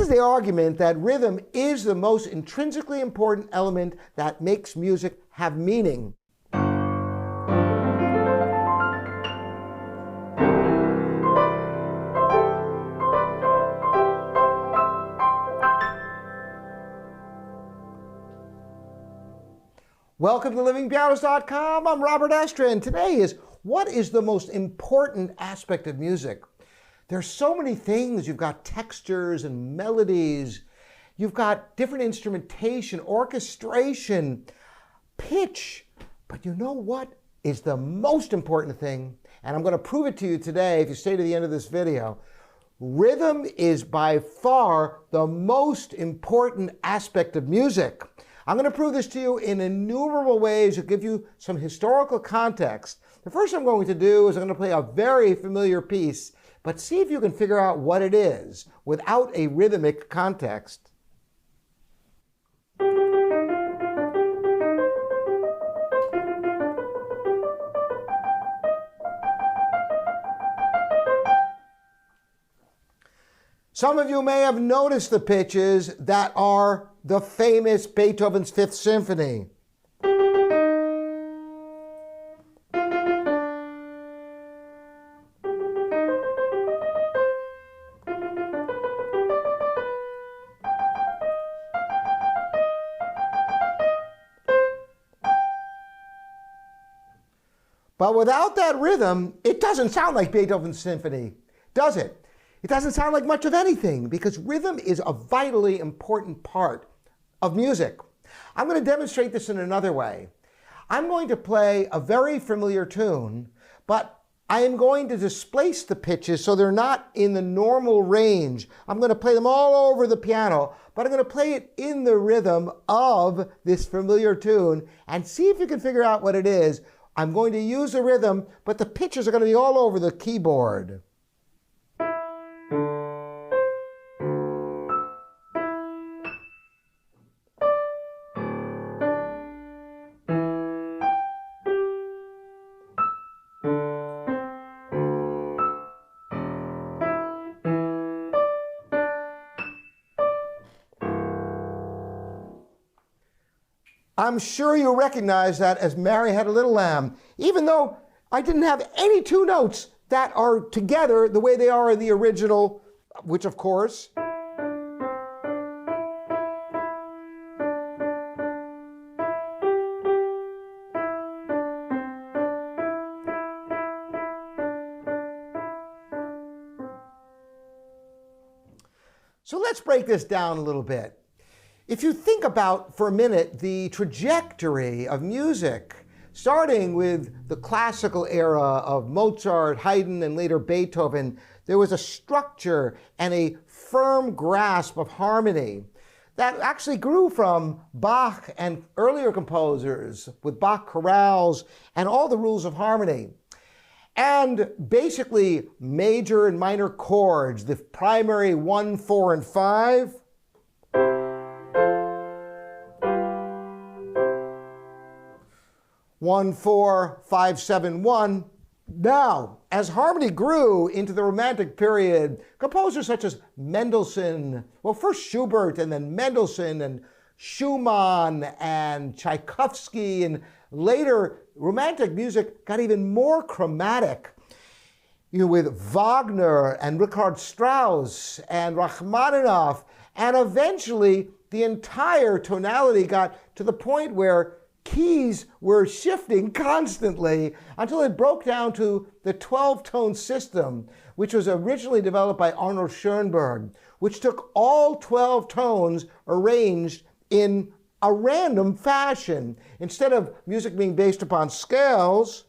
is the argument that rhythm is the most intrinsically important element that makes music have meaning. Welcome to livingpianos.com. I'm Robert Estrin. Today is, what is the most important aspect of music? There's so many things. You've got textures and melodies. You've got different instrumentation, orchestration, pitch. But you know what is the most important thing? And I'm going to prove it to you today if you stay to the end of this video. Rhythm is by far the most important aspect of music. I'm going to prove this to you in innumerable ways to give you some historical context. The first thing I'm going to do is I'm going to play a very familiar piece, but see if you can figure out what it is without a rhythmic context. Some of you may have noticed the pitches that are the famous Beethoven's Fifth Symphony. But without that rhythm, it doesn't sound like Beethoven's symphony, does it? It doesn't sound like much of anything because rhythm is a vitally important part of music. I'm going to demonstrate this in another way. I'm going to play a very familiar tune, but I am going to displace the pitches so they're not in the normal range. I'm going to play them all over the piano, but I'm going to play it in the rhythm of this familiar tune and see if you can figure out what it is. I'm going to use the rhythm, but the pitches are going to be all over the keyboard. I'm sure you recognize that as Mary Had a Little Lamb, even though I didn't have any two notes that are together the way they are in the original, which of course. So let's break this down a little bit. If you think about, for a minute, the trajectory of music, starting with the classical era of Mozart, Haydn, and later Beethoven, there was a structure and a firm grasp of harmony that actually grew from Bach and earlier composers with Bach chorales and all the rules of harmony. And basically major and minor chords, the primary 1, 4, and 5, one, 4, 5, 7, 1. Now, as harmony grew into the Romantic period, composers such as Mendelssohn, well, first Schubert and then Mendelssohn and Schumann and Tchaikovsky, and later Romantic music got even more chromatic, with Wagner and Richard Strauss and Rachmaninoff, and eventually the entire tonality got to the point where keys were shifting constantly until it broke down to the 12-tone system, which was originally developed by Arnold Schoenberg, which took all 12 tones arranged in a random fashion. Instead of music being based upon scales,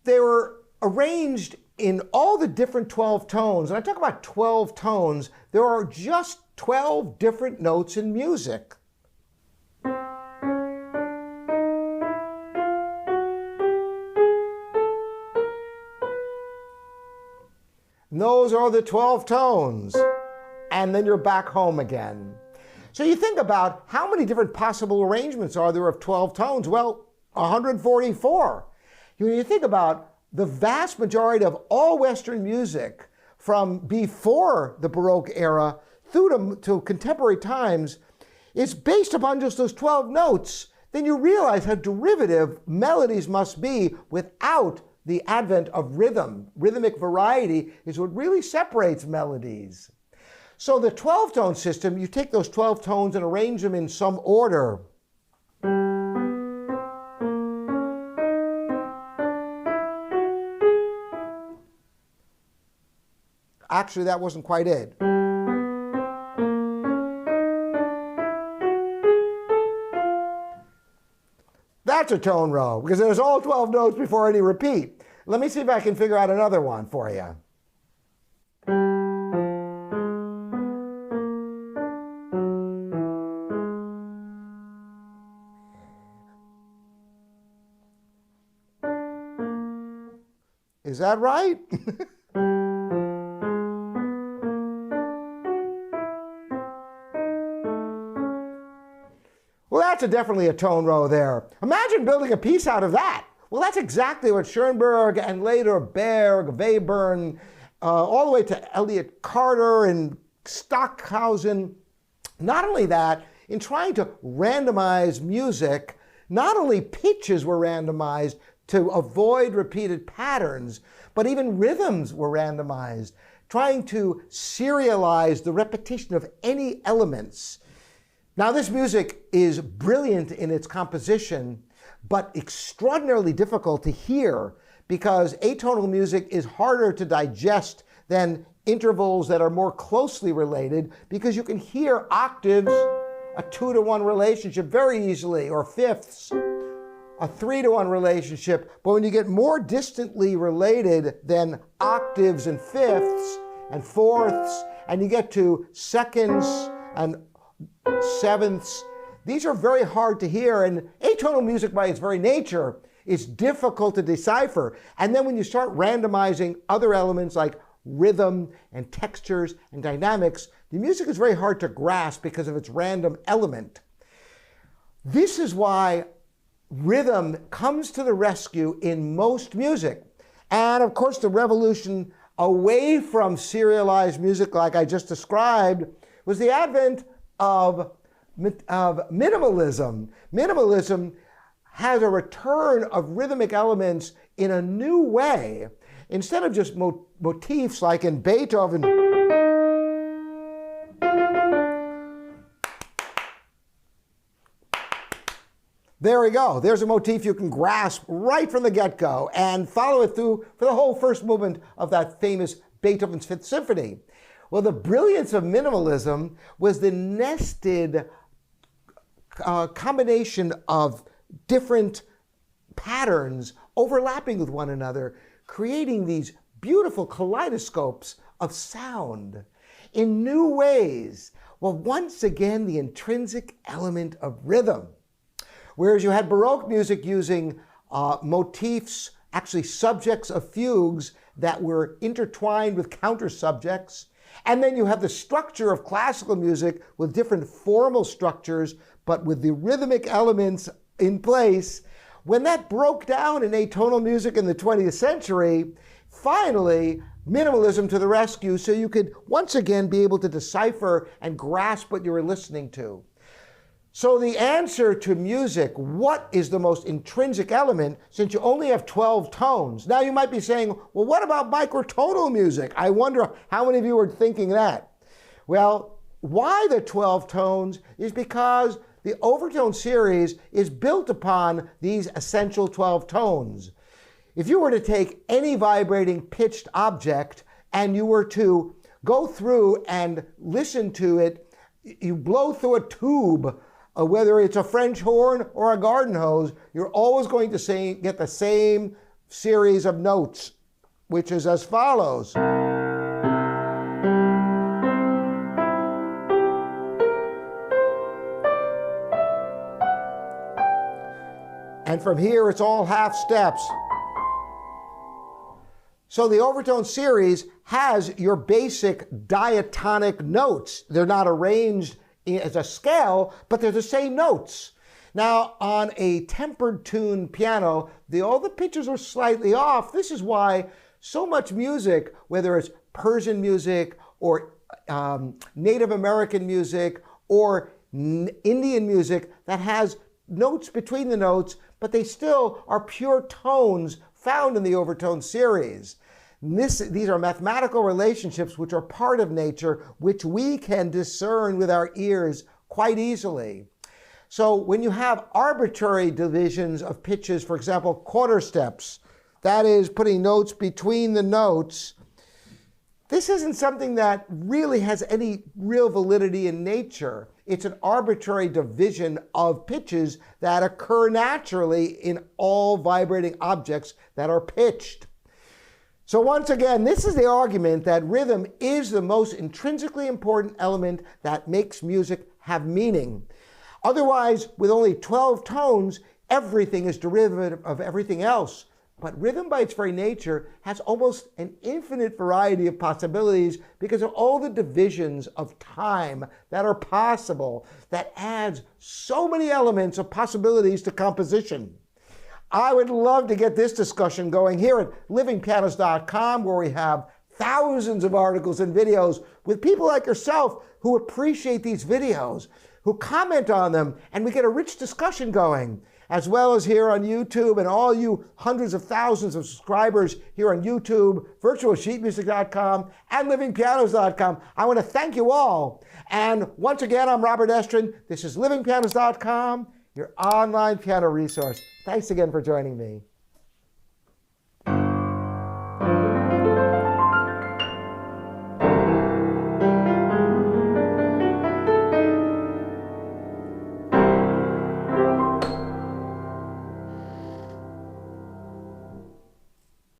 they were arranged in all the different 12 tones. And I talk about 12 tones, there are just 12 different notes in music. And those are the 12 tones. And then you're back home again. So you think about how many different possible arrangements are there of 12 tones? Well, 144. When you think about the vast majority of all Western music from before the Baroque era through to contemporary times is based upon just those 12 notes, then you realize how derivative melodies must be without the advent of rhythm. Rhythmic variety is what really separates melodies. So the 12-tone system, you take those 12 tones and arrange them in some order. Actually, that wasn't quite it. That's a tone row, because there's all 12 notes before any repeat. Let me see if I can figure out another one for you. Is that right? Well, that's definitely a tone row there. Imagine building a piece out of that. Well, that's exactly what Schoenberg and later Berg, Webern, all the way to Elliott Carter and Stockhausen. Not only that, in trying to randomize music, not only pitches were randomized to avoid repeated patterns, but even rhythms were randomized, trying to serialize the repetition of any elements. Now, this music is brilliant in its composition, but extraordinarily difficult to hear because atonal music is harder to digest than intervals that are more closely related, because you can hear octaves, a 2-to-1 relationship very easily, or fifths, a 3-to-1 relationship. But when you get more distantly related than octaves and fifths and fourths, and you get to seconds and sevenths, these are very hard to hear, and atonal music by its very nature is difficult to decipher. And then when you start randomizing other elements like rhythm and textures and dynamics, the music is very hard to grasp because of its random element. This is why rhythm comes to the rescue in most music. And of course, the revolution away from serialized music like I just described was the advent of minimalism. Minimalism has a return of rhythmic elements in a new way. Instead of just motifs like in Beethoven, there we go. There's a motif you can grasp right from the get-go and follow it through for the whole first movement of that famous Beethoven's Fifth Symphony. Well, the brilliance of minimalism was the nested combination of different patterns overlapping with one another, creating these beautiful kaleidoscopes of sound in new ways. Well, once again, the intrinsic element of rhythm. Whereas you had Baroque music using motifs, actually subjects of fugues that were intertwined with counter subjects. And then you have the structure of classical music with different formal structures, but with the rhythmic elements in place. When that broke down in atonal music in the 20th century, finally, minimalism to the rescue, so you could once again be able to decipher and grasp what you were listening to. So the answer to music, what is the most intrinsic element, since you only have 12 tones? Now you might be saying, well, what about microtonal music? I wonder how many of you are thinking that. Well, why the 12 tones is because the overtone series is built upon these essential 12 tones. If you were to take any vibrating pitched object and you were to go through and listen to it, you blow through a tube, whether it's a French horn or a garden hose, you're always going to get the same series of notes, which is as follows. And from here, it's all half steps. So the overtone series has your basic diatonic notes. They're not arranged as a scale, but they're the same notes. Now, on a tempered tuned piano, all the pitches are slightly off. This is why so much music, whether it's Persian music or Native American music or Indian music that has notes between the notes, but they still are pure tones found in the overtone series. These are mathematical relationships which are part of nature, which we can discern with our ears quite easily. So when you have arbitrary divisions of pitches, for example, quarter steps, that is putting notes between the notes, this isn't something that really has any real validity in nature. It's an arbitrary division of pitches that occur naturally in all vibrating objects that are pitched. So once again, this is the argument that rhythm is the most intrinsically important element that makes music have meaning. Otherwise, with only 12 tones, everything is derivative of everything else. But rhythm, by its very nature, has almost an infinite variety of possibilities because of all the divisions of time that are possible, that adds so many elements of possibilities to composition. I would love to get this discussion going here at livingpianos.com, where we have thousands of articles and videos with people like yourself who appreciate these videos, who comment on them, and we get a rich discussion going, as well as here on YouTube and all you hundreds of thousands of subscribers here on YouTube, virtualsheetmusic.com, and livingpianos.com. I want to thank you all. And once again, I'm Robert Estrin. This is livingpianos.com, your online piano resource. Thanks again for joining me.